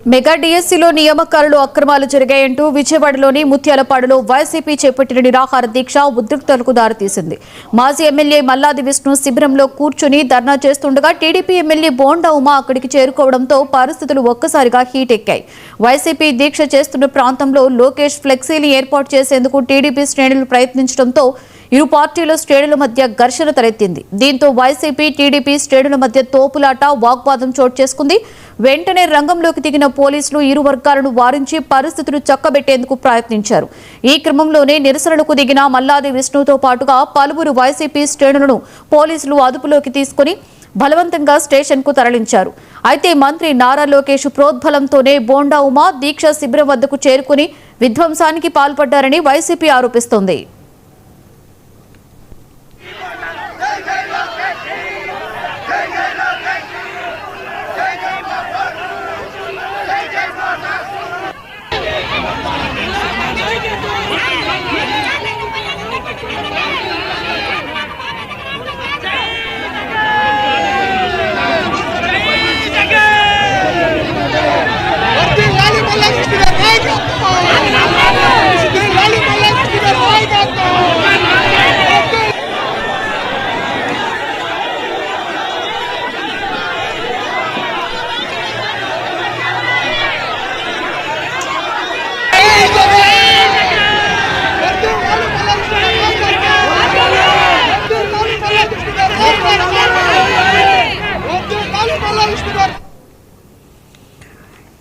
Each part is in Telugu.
మెగా డిఎస్సీలో నియామకాలలో అక్రమాలు జరిగాయంటూ విజయవాడలోని ముత్యాలపాడులో వైసీపీ చేపట్టిన నిరాహార దీక్ష ఉద్రిక్తతలకు దారితీసింది. మాజీ ఎమ్మెల్యే మల్లాది విష్ణు శిబిరంలో కూర్చుని ధర్నా చేస్తుండగా టీడీపీ ఎమ్మెల్యే బోండా ఉమా అక్కడికి చేరుకోవడంతో పరిస్థితులు ఒక్కసారిగా హీట్ ఎక్కాయి. వైసీపీ దీక్ష చేస్తున్న ప్రాంతంలో లోకేష్ ఫ్లెక్సీని ఏర్పాటు చేసేందుకు టీడీపీ శ్రేణులు ప్రయత్నించడంతో ఇరు పార్టీల శ్రేణుల మధ్య ఘర్షణ తలెత్తింది. దీంతో వైసీపీ టీడీపీ శ్రేణుల మధ్య తోపులాట వాగ్వాదం చోటు చేసుకుంది. వెంటనే రంగంలోకి దిగిన పోలీసులు ఇరు వర్గాలను వారించి పరిస్థితులు చక్కబెట్టేందుకు ప్రయత్నించారు. ఈ క్రమంలోనే నిరసనలకు దిగిన మల్లాది విష్ణుతో పాటుగా పలువురు వైసీపీ శ్రేణులను పోలీసులు అదుపులోకి తీసుకుని బలవంతంగా స్టేషన్కు తరలించారు. అయితే మంత్రి నారా లోకేష్ ప్రోద్బలంతోనే బోండా ఉమా దీక్ష శిబిరం వద్దకు చేరుకుని విధ్వంసానికి పాల్పడ్డారని వైసీపీ ఆరోపిస్తోంది.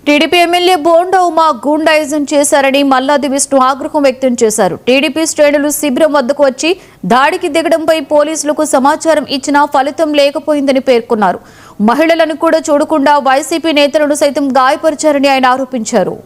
టీడీపీ ఎమ్మెల్యే బోండా ఉమా గూండాయిజం చేశారని మల్లాది విష్ణు ఆగ్రహం వ్యక్తం చేశారు. టీడీపీ శ్రేణులు శిబిరం వద్దకు వచ్చి దాడికి దిగడంపై పోలీసులకు సమాచారం ఇచ్చినా ఫలితం లేకపోయిందని పేర్కొన్నారు. మహిళలను కూడా చూడకుండా వైసీపీ నేతలను సైతం గాయపరిచారని ఆయన ఆరోపించారు.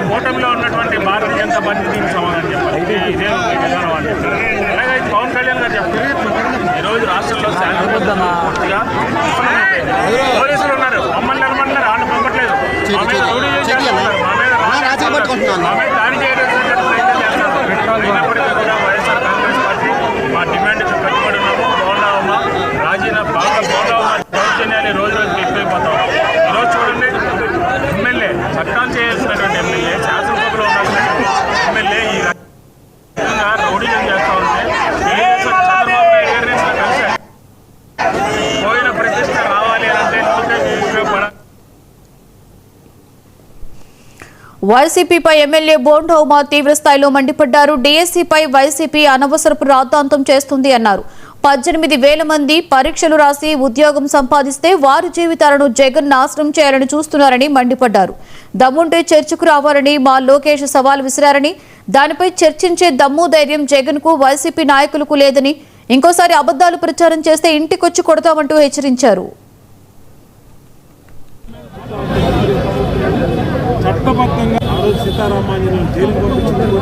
కూటమిలో ఉన్నటువంటి భారతీయ జనతా పార్టీ దీనికి సమాధానం చెప్పాలి. ఇదే అలాగే పవన్ కళ్యాణ్ గారు చెప్పారు. ఈరోజు రాష్ట్రంలో పూర్తిగా పోలీసులు ఉన్నారు, మమ్మల్ని నిలబడినారు, వాళ్ళు పంపట్లేదు. మా మీద రౌడీ చేస్తున్నారు, మా మీద దాడి చేయడానికి అయినప్పటికీ కూడా వైఎస్ఆర్ కాంగ్రెస్ పార్టీ మా డిమాండ్ కట్టుబడి ఉన్నాము. బోండా ఉమా బోండా ఉమా దౌర్జన్యాలు రోజు రోజుకి ఎక్కువైపోతాం. ఈరోజు చూడండి, ఎమ్మెల్యే చట్టాలు చేయాల్సినటువంటి ఎమ్మెల్యే, శాసనసభలో ఉన్నటువంటి ఎమ్మెల్యే ఈ రకంగా రౌడీజం చేస్తూ ఉంటే చంద్రబాబు నాయుడు గారిని కలిశారు. పోయిన ప్రతిష్ట రావాలి అంటే ఉపయోగపడాలి. వైసీపీపై ఎమ్మెల్యే బోండా ఉమా తీవ్రస్థాయిలో మండిపడ్డారు. డీఎస్సీపై వైసీపీ అనవసరపు రాద్ధాంతం చేస్తుంది అన్నారు. 18,000 మంది పరీక్షలు రాసి ఉద్యోగం సంపాదిస్తే వారి జీవితాలను జగన్ నాశనం చేయాలని చూస్తున్నారని మండిపడ్డారు. దమ్ముంటే చర్చకు రావాలని మా లోకేష్ సవాల్ విసిరారని, దానిపై చర్చించే దమ్ము ధైర్యం జగన్ కు వైసీపీ నాయకులకు లేదని, ఇంకోసారి అబద్దాలు ప్రచారం చేస్తే ఇంటికొచ్చి కొడతామంటూ హెచ్చరించారు. చట్టబద్ధంగా ఆ రోజు సీతారామాంజనేయులు జైలుకు పంపించింది.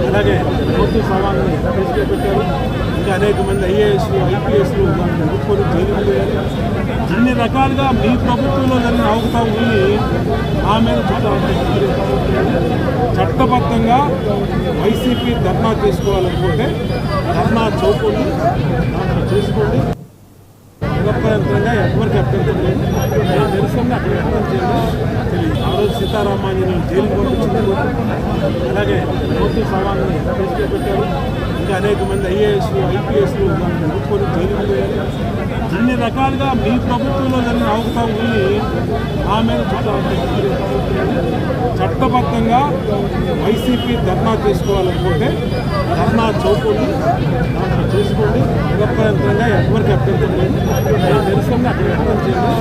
అలాగే కోర్టు సవాళ్ళని ప్రవేశపెట్టారు. ఇంకా అనేక మంది ఐఏఎస్లు ఐపీఎస్లు ఎదుర్కొని జైలుకు పోయారు. అన్ని రకాలుగా మీ ప్రభుత్వంలో జరిగిన అవకతవకల్ని మా మీద చట్టబద్ధంగా వైసీపీ ధర్నా చేసుకోవాలనుకుంటే ధర్నా చౌకుని దాంట్లో చేసుకోండి. నిరభ్యంతరంగా ఎవరికి అభ్యంతరం లేదు. నిరసన అక్కడ వ్యక్తం చేయడం తెలియదు. ఆ రోజు సీతారామాంజనేయులు జైలుకు పంపించింది. అలాగే కోర్టు సవాళ్ళని ప్రవేశపెట్టారు. ఇంకా అనేక మంది ఐఏఎస్లు ఐపీఎస్లు ఎదుర్కొని జైలుకు పోయారు. అన్ని రకాలుగా మీ ప్రభుత్వంలో జరిగిన అవకతవకల్ని మా మీద చట్టబద్ధంగా వైసీపీ ధర్నా చేసుకోవాలనుకుంటే ధర్నా చౌకుని దాంట్లో చేసుకోండి. నిరభ్యంతరంగా ఎవరికి అభ్యంతరం లేదు. నిరసన అక్కడ వ్యక్తం చేయడం